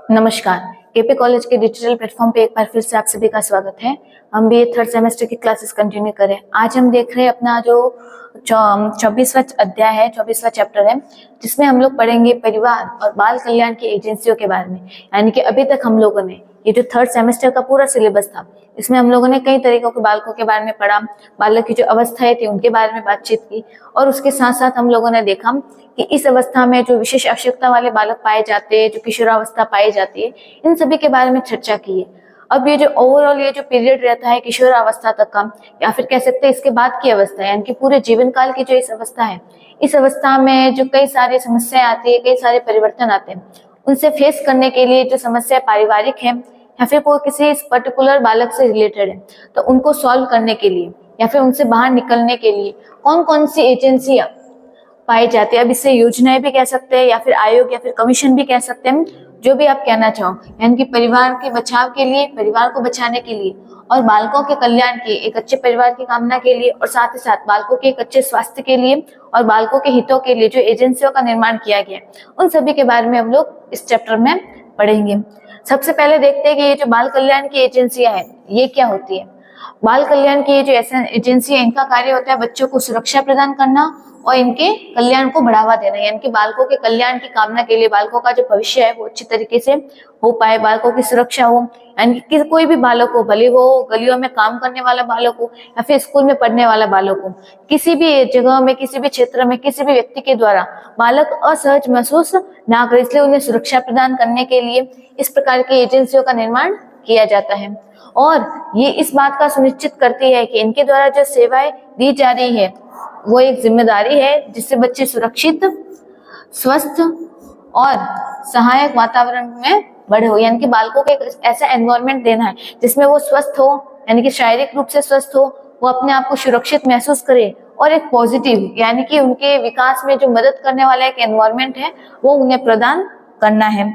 नमस्कार। KP college के digital platform पे एक बार फिर से आप सभी का स्वागत है। हम भी थर्ड सेमेस्टर की क्लासेस कंटिन्यू करें। आज हम देख रहे हैं अपना जो 24वां अध्याय है, 24वां चैप्टर है, जिसमें हम लोग पढ़ेंगे परिवार और बाल कल्याण की एजेंसियों के बारे में। यानी कि अभी तक हम लोगों ने ये जो थर्ड सेमेस्टर का पूरा सिलेबस था, इसमें हम लोगों ने कई तरीकों के बालकों के बारे में पढ़ा, बालक की जो अवस्थाएं थी उनके बारे में बातचीत की, और उसके साथ साथ हम लोगों ने देखा कि इस अवस्था में जो विशेष आवश्यकता वाले बालक पाए जाते हैं, जो किशोरावस्था पाई जाती है, इन सभी के बारे में चर्चा की है। अब ये जो ओवरऑल ये जो पीरियड रहता है किशोरावस्था तक का, या फिर कह सकते हैं इसके बाद की अवस्था, यानी कि पूरे जीवन काल की जो इस अवस्था है, इस अवस्था में जो कई सारी समस्याएं आती है, कई सारे परिवर्तन आते हैं, उनसे फेस करने के लिए जो समस्या पारिवारिक है या फिर कोई किसी इस पर्टिकुलर बालक से रिलेटेड है, तो उनको सॉल्व करने के लिए या फिर उनसे बाहर निकलने के लिए कौन कौन सी एजेंसियां पाई जाती है। अब इसे योजनाएं भी कह सकते हैं, या फिर आयोग, या फिर कमीशन भी कह सकते हैं, जो भी आप कहना चाहो। यानी कि परिवार के बचाव के लिए, परिवार को बचाने के लिए, और बालकों के कल्याण के, एक अच्छे परिवार की कामना के लिए, और साथ ही साथ बालकों के एक अच्छे स्वास्थ्य के लिए और बालकों के हितों के लिए जो एजेंसियों का निर्माण किया गया है, उन सभी के बारे में हम लोग इस चैप्टर में पढ़ेंगे। सबसे पहले देखते हैं कि ये जो बाल कल्याण की एजेंसियां हैं, ये क्या होती है। बाल कल्याण की ये जो एजेंसी है, इनका कार्य होता है बच्चों को सुरक्षा प्रदान करना और इनके कल्याण को बढ़ावा देना। यानी कि बालकों के कल्याण की कामना के लिए, बालकों का जो भविष्य है वो अच्छी तरीके से हो पाए, बालकों की सुरक्षा हो। यानी कि कोई भी बालक हो, भले वो गलियों में काम करने वाला बालक हो या फिर स्कूल में पढ़ने वाला बालक हो, किसी भी जगह में, किसी भी क्षेत्र में, किसी भी व्यक्ति के द्वारा बालक असहज महसूस ना करे, इसलिए उन्हें सुरक्षा प्रदान करने के लिए इस प्रकार की एजेंसियों का निर्माण किया जाता है। और ये इस बात का सुनिश्चित करती है कि इनके द्वारा जो सेवाएं दी जा रही है वो एक जिम्मेदारी है, जिससे बच्चे सुरक्षित, स्वस्थ और सहायक वातावरण में बड़े हो। यानी कि बालकों को एक ऐसा एनवायरनमेंट देना है जिसमें वो स्वस्थ हो, यानी कि शारीरिक रूप से स्वस्थ हो, वो अपने आप को सुरक्षित महसूस करे, और एक पॉजिटिव, यानी कि उनके विकास में जो मदद करने वाला एक एनवायरनमेंट है वो उन्हें प्रदान करना है।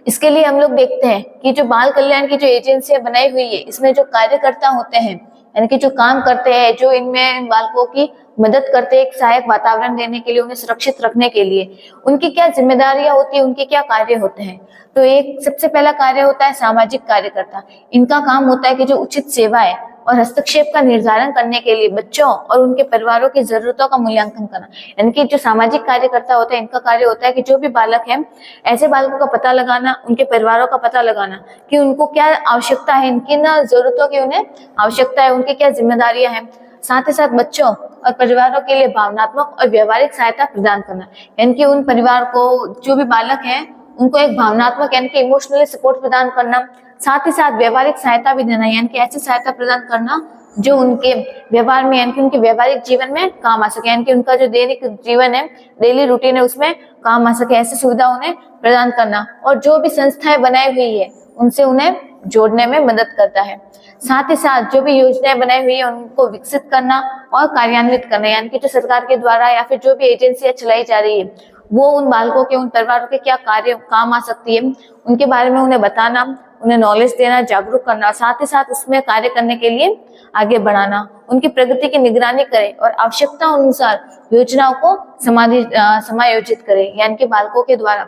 इसके लिए हम लोग देखते हैं कि जो बाल कल्याण की जो एजेंसियां बनाई हुई है, इसमें जो कार्यकर्ता होते हैं, यानी कि जो काम करते हैं, जो इनमें बालकों की मदद करते हैं एक सहायक वातावरण देने के लिए, उन्हें सुरक्षित रखने के लिए, उनकी क्या जिम्मेदारियां होती है, उनके क्या कार्य होते हैं। तो एक सबसे पहला कार्य होता है सामाजिक कार्यकर्ता। इनका काम होता है कि जो उचित सेवाएं और हस्तक्षेप का निर्धारण करने के लिए बच्चों और उनके परिवारों की जरूरतों का मूल्यांकन करना। यानी कि जो सामाजिक कार्यकर्ता होता है, इनका कार्य होता है कि जो भी बालक है, ऐसे बालकों का पता लगाना, उनके परिवारों का पता लगाना कि उनको क्या आवश्यकता है, इनकी ना जरूरतों की उन्हें आवश्यकता है, उनकी क्या जिम्मेदारियां हैं। साथ ही साथ बच्चों और परिवारों के लिए भावनात्मक और व्यवहारिक सहायता प्रदान करना। यानी कि उन परिवार को, जो भी बालक है, उनको एक भावनात्मक यानी कि इमोशनली सपोर्ट प्रदान करना, साथ ही साथ व्यवहारिक सहायता भी देना। यानी कि ऐसी सहायता प्रदान करना जो उनके व्यवहार में, यानी कि उनके व्यवहारिक जीवन में काम आ सके, यानी कि उनका जो दैनिक जीवन है, डेली रूटीन है, उसमें काम आ सके, ऐसी सुविधा उन्हें प्रदान करना। और जो भी संस्थाएं बनाई हुई है उनसे उन्हें जोड़ने में मदद करता है। साथ ही साथ जो भी योजनाएं बनाई हुई है उनको विकसित करना और कार्यान्वित करना। यानी कि जो सरकार के द्वारा या फिर जो भी एजेंसियां चलाई जा रही है, वो उन बालकों के, उन परिवारों के क्या कार्य काम आ सकती है, उनके बारे में उन्हें बताना, उन्हें नॉलेज देना, जागरूक करना, साथ ही साथ उसमें कार्य करने के लिए आगे बढ़ाना, उनकी प्रगति की निगरानी करें और आवश्यकता अनुसार योजनाओं को समायोजित करें। यानी कि बालकों के द्वारा,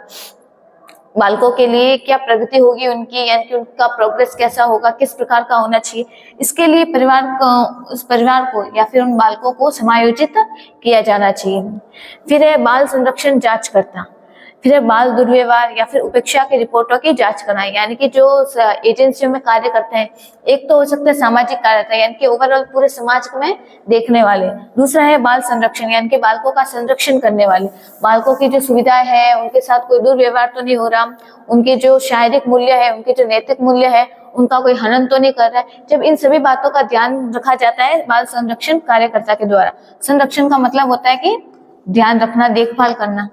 बालकों के लिए क्या प्रगति होगी उनकी, यानी कि उनका प्रोग्रेस कैसा होगा, किस प्रकार का होना चाहिए, इसके लिए परिवार को, उस परिवार को या फिर उन बालकों को समायोजित किया जाना चाहिए। फिर है बाल संरक्षण जांचकर्ता। फिर है बाल दुर्व्यवहार या फिर उपेक्षा की रिपोर्टों की जांच करना। यानी कि जो एजेंसियों में कार्य करते हैं, एक तो हो सकता है सामाजिक कार्यकर्ता, यानी कि ओवरऑल पूरे समाज में देखने वाले। दूसरा है बाल संरक्षण, यानी कि बालकों का संरक्षण करने वाले, बालकों की जो सुविधाएं है, उनके साथ कोई दुर्व्यवहार तो नहीं हो रहा, उनके जो शारीरिक मूल्य है, उनके जो नैतिक मूल्य है, उनका कोई हनन तो नहीं कर रहा है। जब इन सभी बातों का ध्यान रखा जाता है बाल संरक्षण कार्यकर्ता के द्वारा। संरक्षण का मतलब होता है कि ध्यान रखना, देखभाल करना।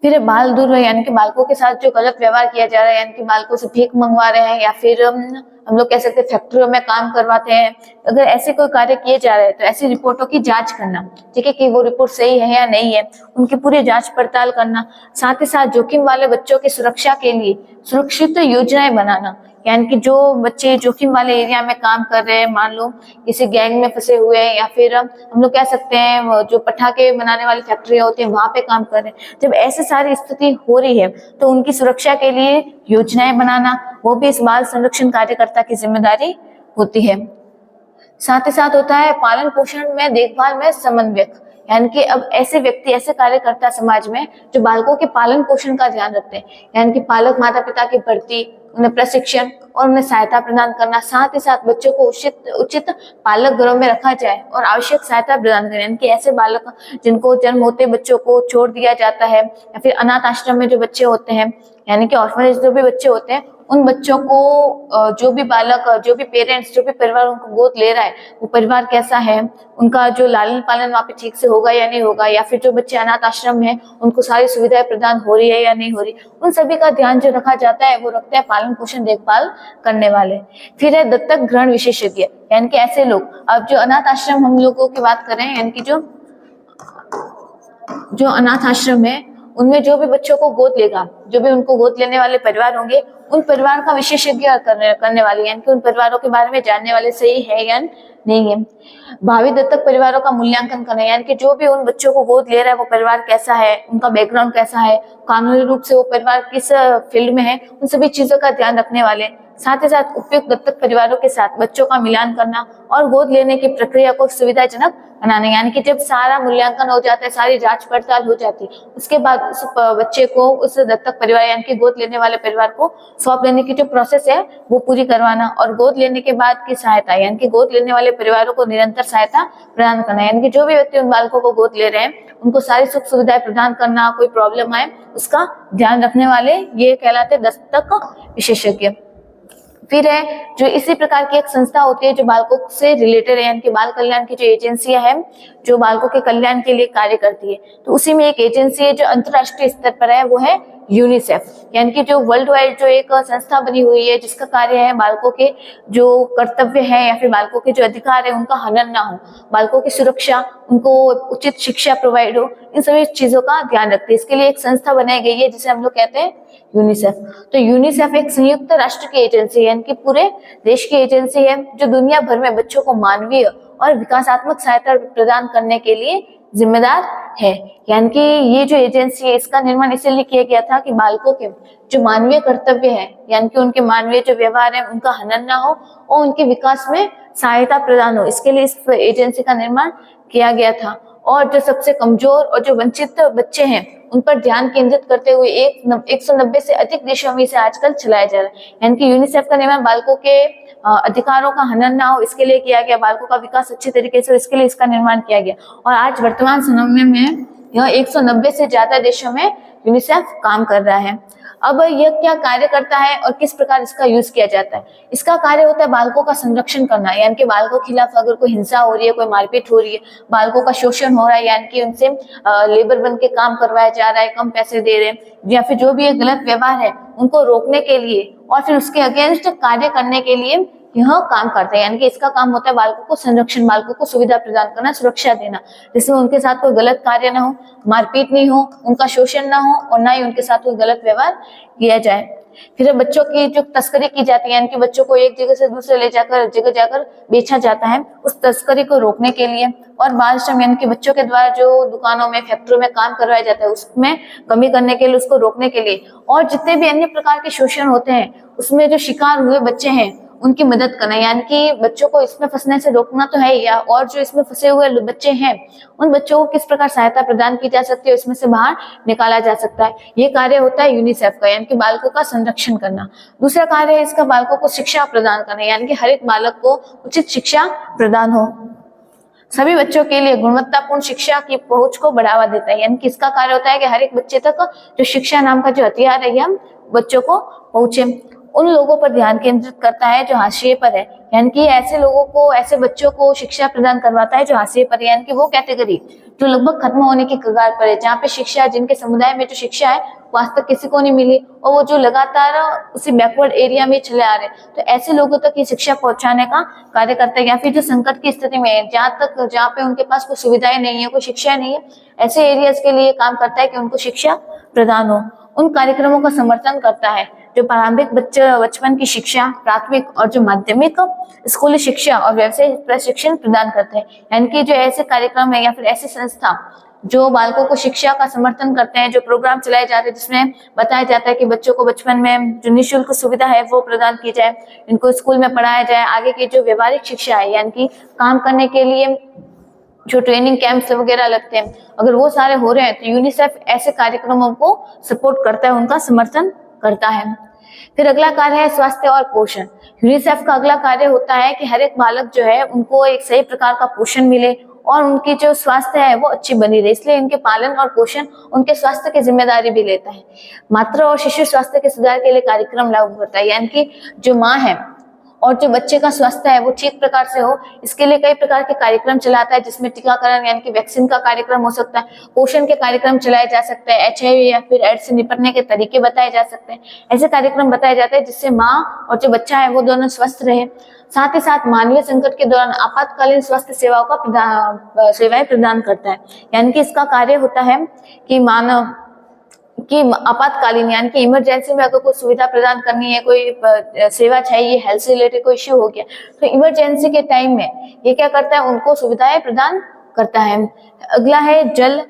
फिर बाल दुर्व्यवहार, यानी कि बालकों के साथ जो गलत व्यवहार किया जा रहा है, यानी कि बालकों से भीख मंगवा रहे हैं या फिर हम लोग कह सकते हैं फैक्ट्रियों में काम करवाते हैं। अगर ऐसे कोई कार्य किए जा रहे हैं तो ऐसी रिपोर्टों की जांच करना, ठीक है, कि वो रिपोर्ट सही है या नहीं है, उनकी पूरी जांच पड़ताल करना। साथ ही साथ जोखिम वाले बच्चों की सुरक्षा के लिए सुरक्षित योजनाएं बनाना, यानी कि जो बच्चे जोखिम वाले एरिया में काम कर रहे हैं, मान लो किसी गैंग में फंसे हुए हैं, या फिर हम लोग कह सकते हैं जो पटाखे बनाने वाली फैक्ट्रियां होती हैं वहां पे काम कर रहे हैं, जब ऐसे सारी स्थिति हो रही है तो उनकी सुरक्षा के लिए योजनाएं बनाना, वो भी इस बाल संरक्षण कार्यकर्ता की जिम्मेदारी होती है। साथ ही साथ होता है पालन पोषण में देखभाल में समन्वयक, यानी कि अब ऐसे व्यक्ति, ऐसे कार्यकर्ता समाज में जो बालकों के पालन पोषण का ध्यान रखते हैं, यानी कि पालक माता पिता की भर्ती, उन्हें प्रशिक्षण और उन्हें सहायता प्रदान करना। साथ ही साथ बच्चों को उचित पालक घरों में रखा जाए और आवश्यक सहायता प्रदान करें, यानी कि ऐसे बालक जिनको जन्म होते बच्चों को छोड़ दिया जाता है, या फिर अनाथ आश्रम में जो बच्चे होते हैं, यानी कि ऑर्फनेज जो भी बच्चे होते हैं, उन बच्चों को जो भी बालक, जो भी पेरेंट्स, जो भी परिवार उनको गोद ले रहा है, वो परिवार कैसा है, उनका जो लालन पालन वहाँ पे ठीक से होगा या नहीं होगा, या फिर जो बच्चे अनाथ आश्रम है उनको सारी सुविधाएं प्रदान हो रही है या नहीं हो रही, उन सभी का ध्यान जो रखा जाता है वो रखते हैं पालन पोषण देखभाल करने वाले। फिर है दत्तक ग्रहण विशेषज्ञ, यानी कि ऐसे लोग, अब जो अनाथ आश्रम हम लोगों की बात करें, यानी कि जो अनाथ आश्रम है उनमें जो भी बच्चों को गोद लेगा, जो भी उनको गोद लेने वाले परिवार होंगे, उन परिवार का विशेषज्ञ करने वाले, यानी कि उन परिवारों के बारे में जानने वाले सही है या नहीं है। भावी दत्तक परिवारों का मूल्यांकन करना, यानी कि जो भी उन बच्चों को गोद ले रहा है वो परिवार कैसा है, उनका बैकग्राउंड कैसा है, कानूनी रूप से वो परिवार किस फील्ड में है, उन सभी चीजों का ध्यान रखने वाले। साथ ही साथ उपयुक्त दत्तक परिवारों के साथ बच्चों का मिलान करना और गोद लेने की प्रक्रिया को सुविधाजनक बनाने, यानी कि जब सारा मूल्यांकन हो जाता है, सारी जांच पड़ताल हो जाती है, उसके बाद उस बच्चे को उस दत्तक परिवार यानी कि गोद लेने वाले परिवार को सौंप लेने की जो प्रोसेस है वो पूरी करवाना। और गोद लेने के बाद की सहायता, यानी कि गोद लेने वाले परिवारों को निरंतर सहायता प्रदान करना, यानी कि जो भी व्यक्ति उन बालकों को गोद ले रहे हैं उनको सारी सुख सुविधाएं प्रदान करना, कोई प्रॉब्लम आए उसका ध्यान रखने वाले, ये कहलाते दत्तक विशेषज्ञ। फिर है जो इसी प्रकार की एक संस्था होती है जो बालकों से रिलेटेड है, यानी कि बाल कल्याण की जो एजेंसियां हैं जो बालकों के कल्याण के लिए कार्य करती है, तो उसी में एक एजेंसी है जो अंतर्राष्ट्रीय स्तर पर है, वो है यूनिसेफ, यानी कि जो वर्ल्ड वाइड जो एक संस्था बनी हुई है जिसका कार्य है बालकों के जो कर्तव्य है या फिर बालकों के जो अधिकार है उनका हनन ना हो, बालकों की सुरक्षा, उनको उचित शिक्षा प्रोवाइड हो, इन सभी चीजों का ध्यान रखते हैं। इसके लिए एक संस्था बनाई गई है जिसे हम लोग कहते हैं यूनिसेफ। तो यूनिसेफ एक संयुक्त राष्ट्र की एजेंसी है, यानी कि पूरे देश की एजेंसी है जो दुनिया भर में बच्चों को मानवीय और विकासात्मक सहायता प्रदान करने के लिए जिम्मेदार है। यानी कि ये जो एजेंसी है इसका निर्माण इसलिए किया गया था कि बालकों के जो मानवीय कर्तव्य है, यानी कि उनके मानवीय जो व्यवहार है उनका हनन ना हो और उनके विकास में सहायता प्रदान हो, इसके लिए इस एजेंसी का निर्माण किया गया था। और जो सबसे कमजोर और जो वंचित बच्चे हैं उन पर ध्यान केंद्रित करते हुए 190 से अधिक देशों में इसे आजकल चलाया जा रहा है। यानी कि यूनिसेफ का निर्माण बालकों के अधिकारों का हनन ना हो इसके लिए किया गया, बालकों का विकास अच्छे तरीके से, इसके लिए इसका निर्माण किया गया। और आज वर्तमान समय में यह 190 से ज्यादा देशों में यूनिसेफ काम कर रहा है। अब यह क्या कार्य करता है और किस प्रकार इसका यूज किया जाता है? इसका कार्य होता है बालकों का संरक्षण करना, यानी कि बालकों के खिलाफ अगर कोई हिंसा हो रही है, कोई मारपीट हो रही है, बालकों का शोषण हो रहा है, यानी कि उनसे लेबर बन के काम करवाया जा रहा है, कम पैसे दे रहे हैं, या फिर जो भी एक गलत व्यवहार है उनको रोकने के लिए और फिर उसके अगेंस्ट कार्य करने के लिए यह काम करता है। यानी कि इसका काम होता है बालकों को संरक्षण, बालकों को सुविधा प्रदान करना, सुरक्षा देना, जिसमें उनके साथ कोई गलत कार्य ना हो, मारपीट नहीं हो, उनका शोषण ना हो और ना ही उनके साथ कोई गलत व्यवहार किया जाए। फिर बच्चों की जो तस्करी की जाती है, यानी कि बच्चों को एक जगह से दूसरे ले जाकर जगह जाकर बेचा जाता है, उस तस्करी को रोकने के लिए। और बाल श्रम यानी कि बच्चों के द्वारा जो दुकानों में, फैक्ट्रियों में काम करवाया जाता है उसमें कमी करने के लिए, उसको रोकने के लिए। और जितने भी अन्य प्रकार के शोषण होते हैं उसमें जो शिकार हुए बच्चे हैं उनकी मदद करना, यानी कि बच्चों को इसमें फंसने से रोकना तो है ही, और जो इसमें फंसे हुए बच्चे हैं उन बच्चों को किस प्रकार सहायता प्रदान की जा सकती है, इसमें से बाहर निकाला जा सकता है। ये कार्य होता है यूनिसेफ का, यानी कि बालकों का संरक्षण करना। दूसरा कार्य है इसका बालकों को शिक्षा प्रदान करना, यानी कि हर एक बालक को उचित शिक्षा प्रदान हो, सभी बच्चों के लिए गुणवत्तापूर्ण शिक्षा की पहुंच को बढ़ावा देता है। यानी कि इसका कार्य होता है कि हर एक बच्चे तक जो शिक्षा नाम का जो हथियार है हम बच्चों को पहुंचे। उन लोगों पर ध्यान केंद्रित करता है जो हाशिए पर है, यानी कि ऐसे लोगों को, ऐसे बच्चों को शिक्षा प्रदान करवाता है जो हाशिए पर है, यानी कि वो कैटेगरी जो लगभग खत्म होने की कगार पर है, जहाँ पे शिक्षा, जिनके समुदाय में जो शिक्षा है वो आज तक किसी को नहीं मिली और वो जो लगातार उसी बैकवर्ड एरिया में चले आ रहे हैं, तो ऐसे लोगों तक ये शिक्षा पहुंचाने का कार्य करता है। या फिर जो संकट की स्थिति में है, जहाँ पे उनके पास कोई सुविधाएं नहीं है, कोई शिक्षा नहीं है, ऐसे एरियाज के लिए काम करता है कि उनको शिक्षा प्रदान हो। उन कार्यक्रमों का समर्थन करता है जो प्रारंभिक बचपन की शिक्षा, प्राथमिक और जो माध्यमिक स्कूली शिक्षा और व्यवसायिक प्रशिक्षण प्रदान करते हैं, यानी कि जो ऐसे कार्यक्रम है या फिर ऐसी संस्था जो बालकों को शिक्षा का समर्थन करते हैं, जो प्रोग्राम चलाए जाते हैं जिसमें बताया जाता है कि बच्चों को बचपन में जो निःशुल्क सुविधा है वो प्रदान की जाए, इनको स्कूल में पढ़ाया जाए, आगे की जो व्यवहारिक शिक्षा है यानी कि काम करने के लिए जो ट्रेनिंग कैंप्स वगैरह लगते हैं, अगर वो सारे हो रहे हैं तो यूनिसेफ ऐसे कार्यक्रमों को सपोर्ट करता है, उनका समर्थन करता है। फिर अगला कार्य है स्वास्थ्य और पोषण। यूनिसेफ का अगला कार्य होता है कि हर एक बालक जो है उनको एक सही प्रकार का पोषण मिले और उनकी जो स्वास्थ्य है वो अच्छी बनी रहे, इसलिए इनके पालन और पोषण उनके स्वास्थ्य की जिम्मेदारी भी लेता है। मातृ और शिशु स्वास्थ्य के सुधार के लिए कार्यक्रम लागू करता है, यानी कि जो माँ है और जो बच्चे का स्वास्थ्य है वो ठीक प्रकार से हो, इसके लिए कई प्रकार के कार्यक्रम चलाता है, जिसमें टीकाकरण यानी कि वैक्सीन का कार्यक्रम हो सकता है, पोषण के कार्यक्रम चलाए जा सकते हैं, HIV या फिर एड्स से निपटने के तरीके बताए जा सकते हैं। ऐसे कार्यक्रम बताए जाते हैं जिससे माँ और जो बच्चा है वो दोनों स्वस्थ रहे। साथ ही साथ मानवीय संकट के दौरान आपातकालीन स्वास्थ्य सेवाओं का सेवाएं प्रदान करता है, यानी कि इसका कार्य होता है कि आपातकालीन यानी कि इमरजेंसी में अगर कोई सुविधा प्रदान करनी है, कोई सेवा चाहिए, हेल्थ से रिलेटेड कोई इश्यू हो गया, तो इमरजेंसी के टाइम में ये क्या करता है, उनको सुविधाएं प्रदान करता है। अगला है जल,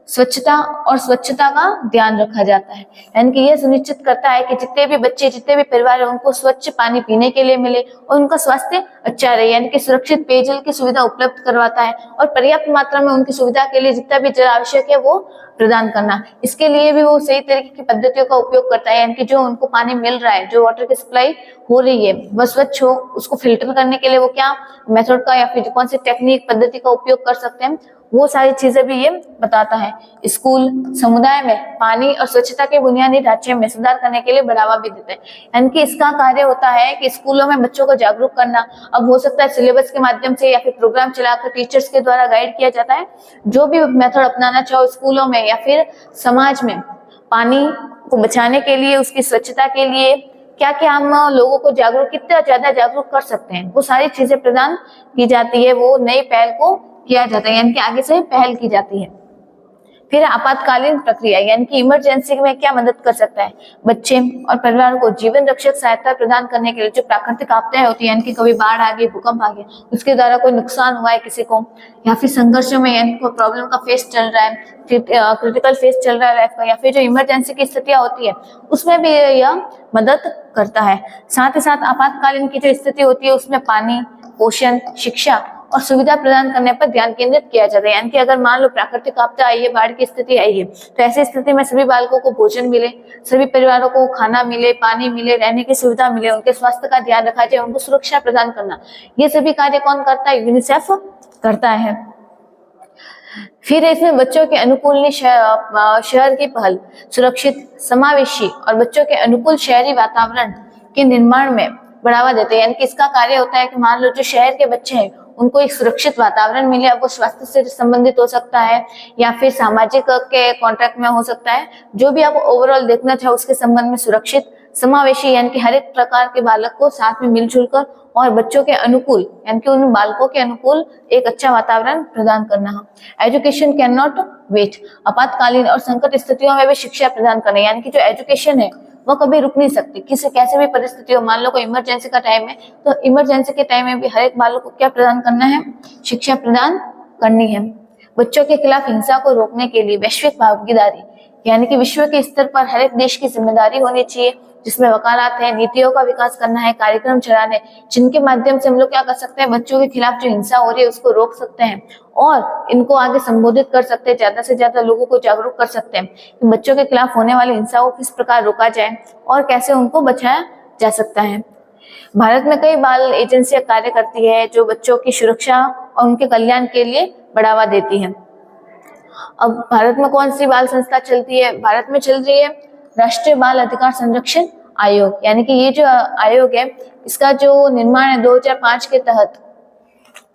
स्वच्छता और स्वच्छता का ध्यान रखा जाता है, यानी कि यह सुनिश्चित करता है कि जितने भी बच्चे, जितने भी परिवार है उनको स्वच्छ पानी पीने के लिए मिले और उनका स्वास्थ्य अच्छा रहे, यानी कि सुरक्षित पेयजल की सुविधा उपलब्ध करवाता है और पर्याप्त मात्रा में उनकी सुविधा के लिए जितना भी जल आवश्यक है वो प्रदान करना। इसके लिए भी वो सही तरीके की पद्धतियों का उपयोग करता है, यानी कि जो उनको पानी मिल रहा है, जो वाटर की सप्लाई हो रही है वह स्वच्छ हो, उसको फिल्टर करने के लिए वो क्या मेथड का या फिर कौन सी टेक्निक पद्धति का उपयोग कर सकते हैं, वो सारी चीजें भी ये बताता है। स्कूल समुदाय में पानी और स्वच्छता के बुनियादी ढांचे में सुधार करने के लिए बढ़ावा भी देते हैं, यानी कि इसका कार्य होता है कि स्कूलों में बच्चों को जागरूक करना। अब हो सकता है सिलेबस के माध्यम से या फिर प्रोग्राम चलाकर टीचर्स के द्वारा गाइड किया जाता है, जो भी मेथड अपनाना चाहो स्कूलों में या फिर समाज में पानी को बचाने के लिए, उसकी स्वच्छता के लिए क्या क्या हम लोगों को जागरूक, कितना ज्यादा जागरूक कर सकते हैं, वो सारी चीजें प्रदान की जाती है, वो नई पहल को किया जाता है, यानी कि आगे से पहल की जाती है। फिर आपातकालीन प्रक्रिया, यानी कि इमरजेंसी में क्या मदद कर सकता है, बच्चे और परिवार को जीवन रक्षक सहायता प्रदान करने के लिए जो प्राकृतिक आपदाएं होती है, यानी कि कभी बाढ़ आ गई, भूकंप आ गया, उसके द्वारा कोई नुकसान हुआ है किसी को, या फिर संघर्षों में यानी कोई प्रॉब्लम का फेस चल रहा है, क्रिटिकल फेस चल रहा है लाइफ का, या फिर जो इमरजेंसी की स्थितियां होती है उसमें भी यह मदद करता है। साथ ही साथ आपातकालीन की जो स्थिति होती है उसमें पानी, पोषण, शिक्षा और सुविधा प्रदान करने पर ध्यान केंद्रित किया जाता है, यानी कि अगर मान लो प्राकृतिक आपदा आई है, बाढ़ की स्थिति आई है, तो ऐसी स्थिति में सभी बालकों को भोजन मिले, सभी परिवारों को खाना मिले, पानी मिले, रहने की सुविधा मिले, उनके स्वास्थ्य का ध्यान रखा जाए, उनको सुरक्षा प्रदान करना, ये सभी कार्य कौन करता है, यूनिसेफ करता है। फिर इसमें बच्चों के अनुकूल शहर की पहल, सुरक्षित, समावेशी और बच्चों के अनुकूल शहरी वातावरण के निर्माण में बढ़ावा देते हैं, यानी कि इसका कार्य होता है कि मान लो जो शहर के बच्चे हैं उनको एक सुरक्षित वातावरण मिले, अब वो स्वास्थ्य से संबंधित हो सकता है या फिर सामाजिक के कॉन्ट्रैक्ट में हो सकता है, जो भी आप ओवरऑल देखना चाहो उसके संबंध में सुरक्षित, समावेशी, यानी कि हर एक प्रकार के बालक को साथ में मिलजुल कर और बच्चों के अनुकूल यानी कि उन बालकों के अनुकूल एक अच्छा वातावरण प्रदान करना। एजुकेशन कैन नॉट वेट, आपातकालीन और संकट स्थितियों में भी शिक्षा प्रदान करना, यानी कि जो एजुकेशन है वो कभी रुक नहीं सकती, किसी कैसे भी परिस्थिति हो, मान लो कोई इमरजेंसी का टाइम है तो इमरजेंसी के टाइम में भी हर एक बालक को क्या प्रदान करना है, शिक्षा प्रदान करनी है। बच्चों के खिलाफ हिंसा को रोकने के लिए वैश्विक भागीदारी, यानी कि विश्व के स्तर पर हर एक देश की जिम्मेदारी होनी चाहिए, जिसमें वकालत है, नीतियों का विकास करना है, कार्यक्रम चलाने, जिनके माध्यम से हम लोग क्या कर सकते हैं, बच्चों के खिलाफ जो हिंसा हो रही है उसको रोक सकते हैं और इनको आगे संबोधित कर सकते हैं, ज्यादा से ज्यादा लोगों को जागरूक कर सकते हैं कि बच्चों के खिलाफ होने वाली हिंसा को किस प्रकार रोका जाए और कैसे उनको बचाया जा सकता है। भारत में कई बाल एजेंसियां कार्य करती है जो बच्चों की सुरक्षा और उनके कल्याण के लिए बढ़ावा देती है। अब भारत में कौन सी बाल संस्था चलती है, भारत में चल रही है राष्ट्रीय बाल अधिकार संरक्षण आयोग, यानी कि ये जो आयोग है इसका जो निर्माण है 2005 के तहत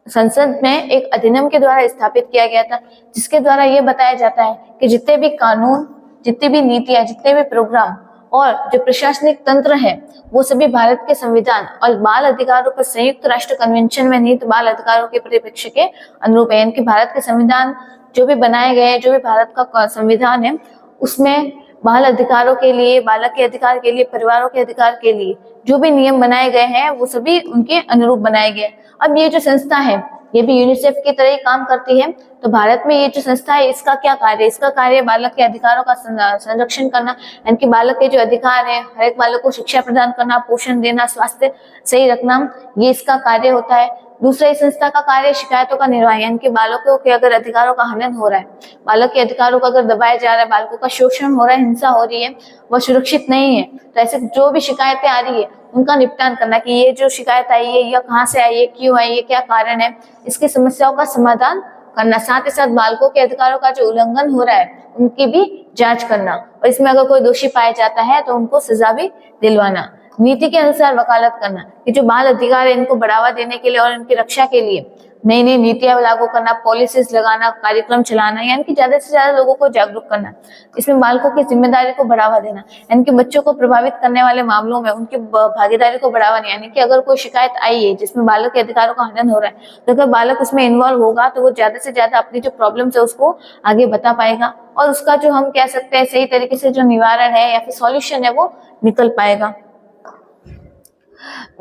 संसद में एक अधिनियम के द्वारा स्थापित किया गया था, जिसके द्वारा ये बताया जाता है कि जितने भी कानून, जितनी भी नीतियां, जितने भी प्रोग्राम और जो प्रशासनिक तंत्र है वो सभी भारत के संविधान और बाल अधिकारों पर संयुक्त राष्ट्र कन्वेंशन में निहित बाल अधिकारों के परिप्रेक्ष्य के अनुरूप है। यानी कि भारत के संविधान जो भी बनाए गए हैं, जो भी भारत का संविधान है उसमें बाल अधिकारों के लिए, बालक के अधिकार के लिए, परिवारों के अधिकार के लिए जो भी नियम बनाए गए हैं वो सभी उनके अनुरूप बनाए गए। अब ये जो संस्था है ये भी यूनिसेफ की तरह ही काम करती है। तो भारत में ये जो संस्था है इसका क्या कार्य है? इसका कार्य बालक के अधिकारों का संरक्षण करना, यानी कि बालक के जो अधिकार है, हर एक बालक को शिक्षा प्रदान करना, पोषण देना, स्वास्थ्य सही रखना, ये इसका कार्य होता है। दूसरा इस संस्था का कार्य शिकायतों का निर्वाह, यानी कि बालकों के अगर अधिकारों का हनन हो रहा है, बालक के अधिकारों को अगर दबाया जा रहा है, बालकों का शोषण हो रहा है, हिंसा हो रही है, वह सुरक्षित नहीं है, तो ऐसे जो भी शिकायतें आ रही है उनका निपटान करना कि ये जो शिकायत आई है यह कहाँ से आई है, क्यों आई है, क्या कारण है, इसकी समस्याओं का समाधान करना। साथ ही साथ बालकों के अधिकारों का जो उल्लंघन हो रहा है उनकी भी जांच करना और इसमें अगर कोई दोषी पाया जाता है तो उनको सजा भी दिलवाना। नीति के अनुसार वकालत करना कि जो बाल अधिकार है इनको बढ़ावा देने के लिए और इनकी रक्षा के लिए नई नई नीतियां लागू करना, पॉलिसीज लगाना, कार्यक्रम चलाना, यानी कि ज्यादा से ज्यादा लोगों को जागरूक करना। इसमें बालकों की जिम्मेदारी को बढ़ावा देना, यानी कि बच्चों को प्रभावित करने वाले मामलों में उनकी भागीदारी को बढ़ावा देना, यानी कि अगर कोई शिकायत आई है जिसमें बालक के अधिकारों का हनन हो रहा है तो अगर बालक उसमें इन्वॉल्व होगा तो वो ज्यादा से ज्यादा अपनी जो प्रॉब्लम्स है उसको आगे बता पाएगा और उसका जो हम कह सकते हैं सही तरीके से जो निवारण है या फिर सॉल्यूशन है वो निकल पाएगा।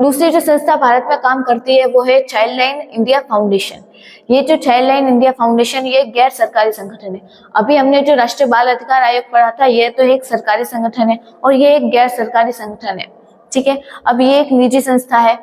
दूसरी जो संस्था भारत में काम करती है वो है चाइल्ड लाइन इंडिया फाउंडेशन। ये जो चाइल्ड लाइन इंडिया फाउंडेशन ये एक गैर सरकारी संगठन है। अभी हमने जो राष्ट्रीय बाल अधिकार आयोग पढ़ा था ये तो एक सरकारी संगठन है और ये एक गैर सरकारी संगठन है, ठीक है। अब ये एक निजी संस्था है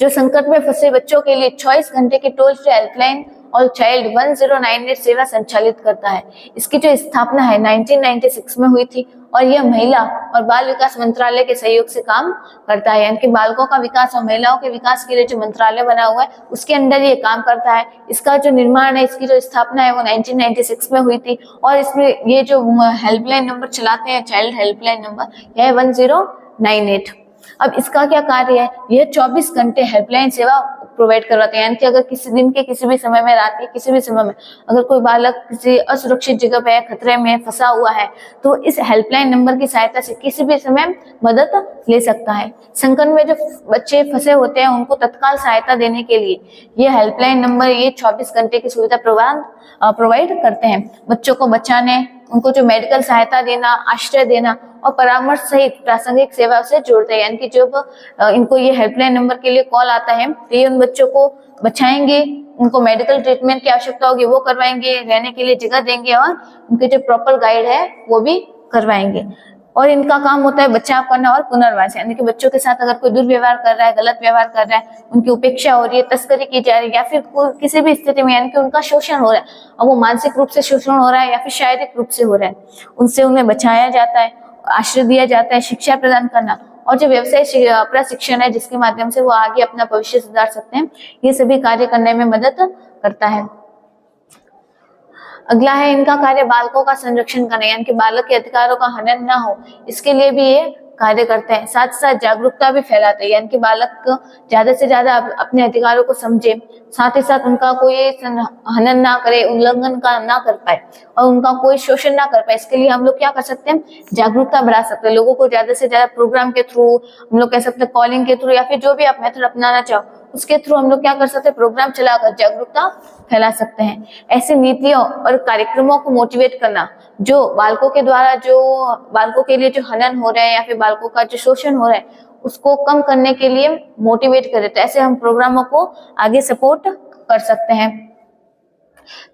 जो संकट में फंसे बच्चों के लिए 24 घंटे की टोल फ्री हेल्पलाइन और चाइल्ड 1098 सेवा संचालित करता है। इसकी जो स्थापना है 1996 में हुई थी और यह महिला और बाल विकास मंत्रालय के सहयोग से काम करता है, यानी कि बालकों का विकास और महिलाओं के विकास के लिए जो मंत्रालय बना हुआ है उसके अंदर ये काम करता है। इसका जो निर्माण है, इसकी जो स्थापना है वो 1996 में हुई थी और इसमें ये जो हेल्पलाइन नंबर चलाते हैं, चाइल्ड हेल्पलाइन नंबर, यह है 1098। अब इसका क्या कार्य है? यह 24 घंटे हेल्पलाइन सेवा प्रोवाइड करवाते हैं, यानी कि अगर किसी दिन के किसी भी समय में, रात के किसी भी समय में अगर कोई बालक किसी असुरक्षित जगह पे खतरे में फंसा हुआ है तो इस हेल्पलाइन नंबर की सहायता से किसी भी समय मदद ले सकता है। संकट में जो बच्चे फंसे होते हैं उनको तत्काल सहायता देने के लिए ये हेल्पलाइन नंबर ये 24 घंटे की सुविधा प्रोवाइड करते हैं। बच्चों को बचाने, उनको जो मेडिकल सहायता देना, आश्रय देना और परामर्श सहित प्रासंगिक सेवा से जोड़ते हैं, यानी कि जब इनको ये हेल्पलाइन नंबर के लिए कॉल आता है तो ये उन बच्चों को बचाएंगे, उनको मेडिकल ट्रीटमेंट की आवश्यकता होगी वो करवाएंगे, रहने के लिए जगह देंगे और उनके जो प्रॉपर गाइड है वो भी करवाएंगे। और इनका काम होता है बचाव करना और पुनर्वास, यानी कि बच्चों के साथ अगर कोई दुर्व्यवहार कर रहा है, गलत व्यवहार कर रहा है, उनकी उपेक्षा हो रही है, तस्करी की जा रही है या फिर किसी भी स्थिति में यानी कि उनका शोषण हो रहा है और वो मानसिक रूप से शोषण हो रहा है या फिर शारीरिक रूप से हो रहा है, उनसे उन्हें बचाया जाता है, आश्रय दिया जाता है, शिक्षा प्रदान करना और जो व्यवसाय प्रशिक्षण है जिसके माध्यम से वो आगे अपना भविष्य सुधार सकते हैं, ये सभी कार्य करने में मदद करता है। अगला है इनका कार्य बालकों का संरक्षण करना, यानी कि बालक के अधिकारों का हनन ना हो इसके लिए भी ये कार्य करते हैं। साथ साथ जागरूकता भी फैलाते हैं, यानी कि बालक ज्यादा से ज्यादा अपने अधिकारों को समझे, साथ ही साथ उनका कोई हनन ना करे, उल्लंघन का ना कर पाए और उनका कोई शोषण ना कर पाए। इसके लिए हम लोग क्या कर सकते हैं? जागरूकता बढ़ा सकते हैं। लोगों को ज्यादा से ज्यादा प्रोग्राम के थ्रू, हम लोग कह सकते हैं कॉलिंग के थ्रू या फिर जो भी आप मेथड अपनाना चाहो उसके थ्रू हम लोग क्या कर सकते हैं? प्रोग्राम चलाकर जागरूकता फैला सकते हैं। ऐसी नीतियों और कार्यक्रमों को मोटिवेट करना जो बालकों के द्वारा, जो बालकों के लिए जो हनन हो रहा है या फिर बालकों का जो शोषण हो रहा है उसको कम करने के लिए मोटिवेट करे, तो ऐसे हम प्रोग्रामों को आगे सपोर्ट कर सकते हैं।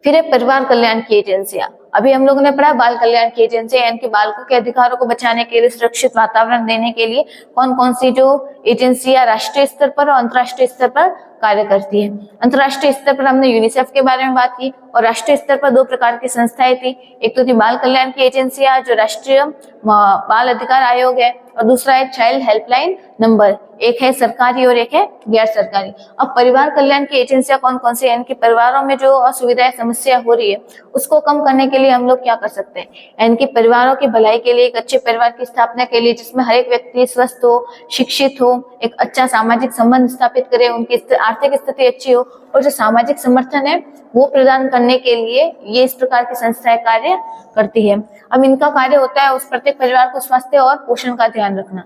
फिर है परिवार कल्याण की एजेंसियां। अभी हम लोगों ने पढ़ा बाल कल्याण की एजेंसी, यानी कि बालकों के अधिकारों को बचाने के लिए, सुरक्षित वातावरण देने के लिए कौन कौन सी जो एजेंसियां राष्ट्रीय स्तर पर और अंतर्राष्ट्रीय स्तर पर कार्य करती है। अंतर्राष्ट्रीय स्तर पर हमने यूनिसेफ के बारे में बात की और राष्ट्रीय स्तर पर 2 प्रकार की संस्थाएं थी। एक तो थी बाल कल्याण की एजेंसियां जो राष्ट्रीय बाल अधिकार आयोग है और दूसरा है चाइल्ड हेल्पलाइन नंबर, एक है सरकारी और एक है गैर सरकारी। अब परिवार कल्याण की एजेंसियां कौन कौन सी है, यानी कि परिवारों में जो असुविधाएं समस्या हो रही है उसको कम करने के लिए हम लोग क्या कर सकते हैं, यानी कि परिवारों की भलाई के लिए, एक अच्छे परिवार की स्थापना के लिए जिसमें हर एक व्यक्ति स्वस्थ हो, शिक्षित हो, एक अच्छा सामाजिक संबंध स्थापित करे, उनकी आर्थिक स्थिति अच्छी हो और जो सामाजिक समर्थन है वो प्रदान करने के लिए ये इस प्रकार की संस्थाएं कार्य करती है। अब इनका कार्य होता है उस प्रत्येक परिवार को स्वास्थ्य और पोषण का ध्यान रखना,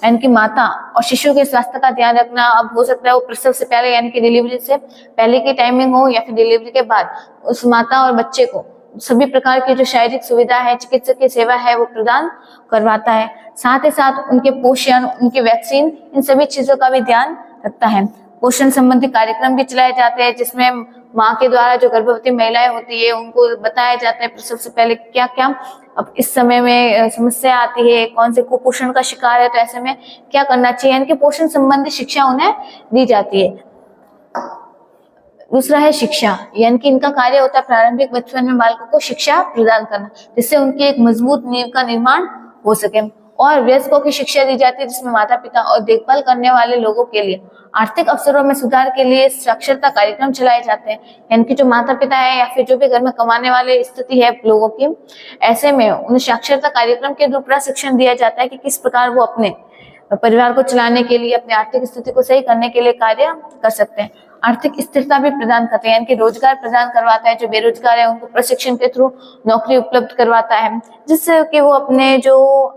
यानी कि माता और शिशु के स्वास्थ्य का ध्यान रखना। अब हो सकता है वो प्रसव से पहले यानी कि डिलीवरी से पहले की टाइमिंग हो या फिर डिलीवरी के बाद, उस माता और बच्चे को सभी प्रकार की जो शारीरिक सुविधा है, चिकित्सकीय सेवा है वो प्रदान करवाता है। साथ ही साथ उनके पोषण, उनके वैक्सीन, इन सभी चीजों का भी ध्यान रखता है। पोषण संबंधी कार्यक्रम भी चलाए जाते हैं जिसमें माँ के द्वारा जो गर्भवती महिलाएं होती है उनको बताया जाता है प्रसव से पहले क्या क्या अब इस समय में समस्या आती है, कौन से कुपोषण का शिकार है तो ऐसे में क्या करना चाहिए, यानी कि पोषण संबंधी शिक्षा उन्हें दी जाती है। दूसरा है शिक्षा, यानी कि इनका कार्य होता है प्रारंभिक बचपन में बालकों को शिक्षा प्रदान करना जिससे उनकी एक मजबूत नींव का निर्माण हो सके। और वयस्कों की शिक्षा दी जाती है जिसमें माता पिता और देखभाल करने वाले लोगों के लिए आर्थिक अवसरों में सुधार के लिए साक्षरता कार्यक्रम चलाए जाते हैं, यानी कि जो माता पिता है या फिर जो भी घर में कमाने वाले स्थिति है लोगों की, ऐसे में उन्हें साक्षरता कार्यक्रम के द्वारा प्रशिक्षण दिया जाता है कि किस प्रकार वो अपने परिवार को चलाने के लिए, अपनी आर्थिक स्थिति को सही करने के लिए कार्य कर सकते हैं। आर्थिक स्थिरता भी प्रदान करते हैं, यानी कि रोजगार प्रदान करवाता है, जो बेरोजगार है उनको प्रशिक्षण के थ्रू नौकरी उपलब्ध करवाता है जिससे कि वो अपने जो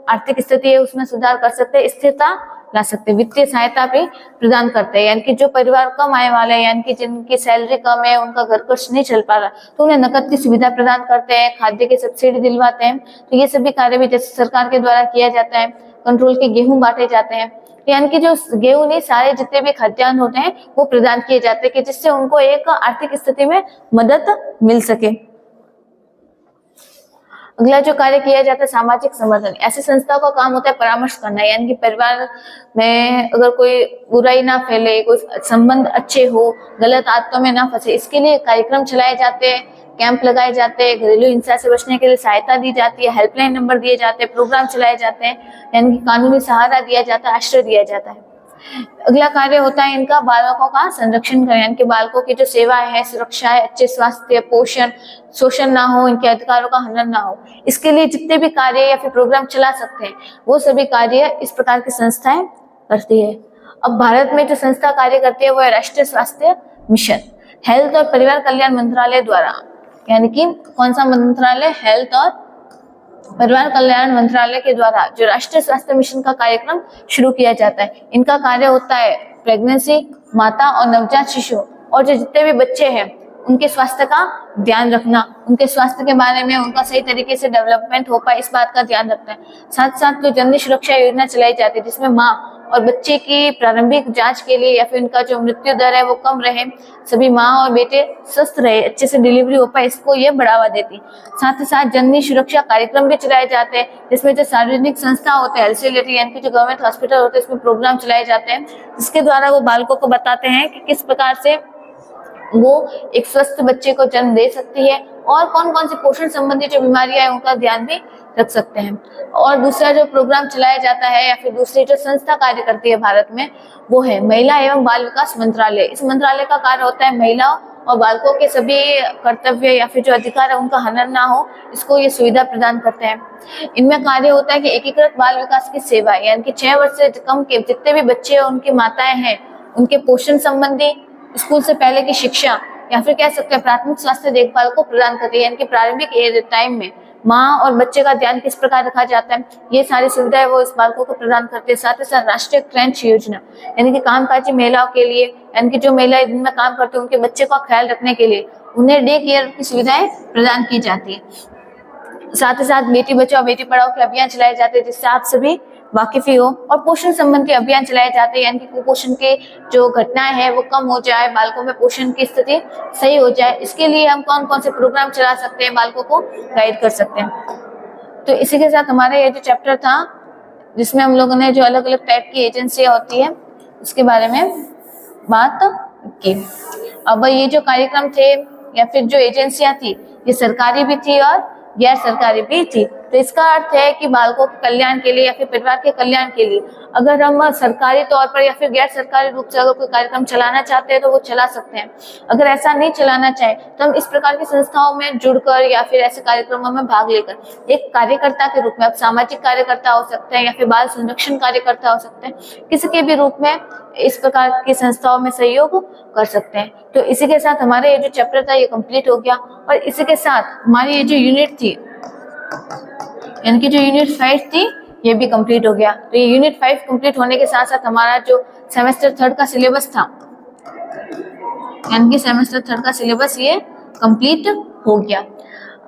आर्थिक स्थिति है उसमें सुधार कर सकते हैं, स्थिरता ला सकते हैं। वित्तीय सहायता भी प्रदान करते हैं, यानी कि जो परिवार कम आय वाले हैं, यानी कि जिनकी सैलरी कम है, उनका घर खर्च नहीं चल पा रहा, तो उन्हें नकद की सुविधा प्रदान करते हैं, खाद्य की सब्सिडी दिलवाते हैं। तो ये सभी कार्य भी जैसे सरकार के द्वारा किया जाता है। कंट्रोल के गेहूं बांटे जाते हैं, यानी कि जो गेहूं नहीं सारे जितने भी खाद्यान्न होते हैं वो प्रदान किए जाते हैं कि जिससे उनको एक आर्थिक स्थिति में मदद मिल सके। अगला जो कार्य किया जाता है सामाजिक समर्थन, ऐसी संस्थाओं का काम होता है परामर्श करना, यानी कि परिवार में अगर कोई बुराई ना फैले, कोई संबंध अच्छे हो, गलत आदतों में ना फंसे, इसके लिए कार्यक्रम चलाए जाते हैं, कैंप लगाए जाते हैं, घरेलू हिंसा से बचने के लिए सहायता दी जाती है, हेल्पलाइन नंबर दिए जाते हैं, प्रोग्राम चलाए जाते हैं, यानी कि कानूनी सहारा दिया जाता है, आश्रय दिया जाता है। अगला कार्य होता है इनका बालकों का संरक्षण करना, यानी कि बालकों की जो सेवा है, सुरक्षा है, अच्छे स्वास्थ्य, पोषण, शोषण ना हो, इनके अधिकारों का हनन ना हो, इसके लिए जितने भी कार्य या फिर प्रोग्राम चला सकते हैं वो सभी कार्य इस प्रकार की संस्थाएं करती है। अब भारत में जो संस्था कार्य करती है वो है राष्ट्रीय स्वास्थ्य मिशन, हेल्थ और परिवार कल्याण मंत्रालय द्वारा, यानी कि कौन सा मंत्रालय, हेल्थ और परिवार कल्याण मंत्रालय के द्वारा जो राष्ट्रीय स्वास्थ्य मिशन का कार्यक्रम शुरू किया जाता है। इनका कार्य होता है प्रेगनेंसी, माता और नवजात शिशु और जो जितने भी बच्चे हैं उनके स्वास्थ्य का ध्यान रखना, उनके स्वास्थ्य के बारे में उनका सही तरीके से डेवलपमेंट हो पाए इस बात का ध्यान रखना है। साथ साथ जो जननी सुरक्षा योजना चलाई जाती है जिसमें माँ और बच्चे की प्रारंभिक जांच के लिए या फिर उनका जो मृत्यु दर है वो कम रहे, सभी माँ और बेटे स्वस्थ रहे, अच्छे से डिलीवरी हो पाए, इसको ये बढ़ावा देती। साथ ही साथ जननी सुरक्षा कार्यक्रम भी चलाए जाते हैं जिसमें जो सार्वजनिक संस्था होते हैं, एलसीएलटी यानी कि जो गवर्नमेंट हॉस्पिटल होते हैं, इसमें प्रोग्राम चलाए जाते हैं जिसके द्वारा वो बालकों को बताते हैं कि किस प्रकार से वो एक स्वस्थ बच्चे को जन्म दे सकती है और कौन कौन सी पोषण संबंधी जो बीमारियां हैं उनका ध्यान भी रख सकते हैं। और दूसरा जो प्रोग्राम चलाया जाता है या फिर दूसरी जो संस्था कार्य करती है भारत में वो है महिला एवं बाल विकास मंत्रालय। इस मंत्रालय का कार्य होता है महिलाओं और बालकों के सभी कर्तव्य या फिर जो अधिकार है उनका हनन ना हो, इसको ये सुविधा प्रदान करते हैं। इनमें कार्य होता है कि एकीकृत बाल विकास की सेवा, यानी कि 6 वर्ष से कम के जितने भी बच्चे और उनकी माताएं हैं उनके पोषण संबंधी, स्कूल से पहले की शिक्षा या फिर कह सकते हैं प्राथमिक स्वास्थ्य देखभाल को प्रदान करती है, यानी कि प्रारंभिक टाइम में माँ और बच्चे का ध्यान किस प्रकार रखा जाता है, ये सारी सुविधाएं वो इस बालकों को प्रदान करते हैं। साथ ही साथ राष्ट्रीय क्रैंच योजना, यानी कि कामकाजी महिलाओं के लिए, यानी कि जो महिलाएं दिन में काम करती है उनके बच्चे का ख्याल रखने के लिए उन्हें डे केयर की सुविधाएं प्रदान की जाती है। साथ ही साथ बेटी बचाओ बेटी पढ़ाओ के अभियान चलाए जाते हैं जिससे आप सभी वाकिफ ही हो, और पोषण संबंधी अभियान चलाए जाते हैं, यानी कि कुपोषण के जो घटनाएं हैं वो कम हो जाए, बालकों में पोषण की स्थिति सही हो जाए, इसके लिए हम कौन कौन से प्रोग्राम चला सकते हैं, बालकों को गाइड कर सकते हैं। तो इसी के साथ हमारा ये जो चैप्टर था जिसमें हम लोगों ने जो अलग अलग टाइप की एजेंसियां होती है उसके बारे में बात की। अब ये जो कार्यक्रम थे या फिर जो एजेंसियां थी ये सरकारी भी थी और गैर सरकारी भी थी। तो इसका अर्थ है कि बालकों के कल्याण के लिए या फिर परिवार के कल्याण के लिए अगर हम सरकारी तौर पर या फिर गैर सरकारी रूप से अगर कोई कार्यक्रम चलाना चाहते हैं तो वो चला सकते हैं। अगर ऐसा नहीं चलाना चाहे तो हम इस प्रकार की संस्थाओं में जुड़कर या फिर ऐसे कार्यक्रमों में भाग लेकर एक कार्यकर्ता के रूप में, आप सामाजिक कार्यकर्ता हो सकते हैं या फिर बाल संरक्षण कार्यकर्ता हो सकते हैं, किसी के भी रूप में इस प्रकार की संस्थाओं में सहयोग कर सकते हैं। तो इसी के साथ हमारा ये जो चैप्टर था ये कंप्लीट हो गया और इसी के साथ हमारी ये जो यूनिट थी यानी कि जो यूनिट 5 थी ये भी कंप्लीट हो गया। तो ये यूनिट 5 कंप्लीट होने के साथ साथ हमारा जो सेमेस्टर 3 का सिलेबस था यानी कि सेमेस्टर 3 का सिलेबस ये कंप्लीट हो गया।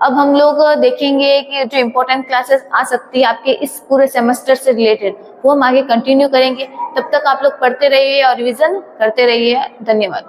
अब हम लोग देखेंगे कि जो इम्पोर्टेंट क्लासेस आ सकती है आपके इस पूरे सेमेस्टर से रिलेटेड वो हम आगे कंटिन्यू करेंगे। तब तक आप लोग पढ़ते रहिए और रिवीजन करते रहिए। धन्यवाद।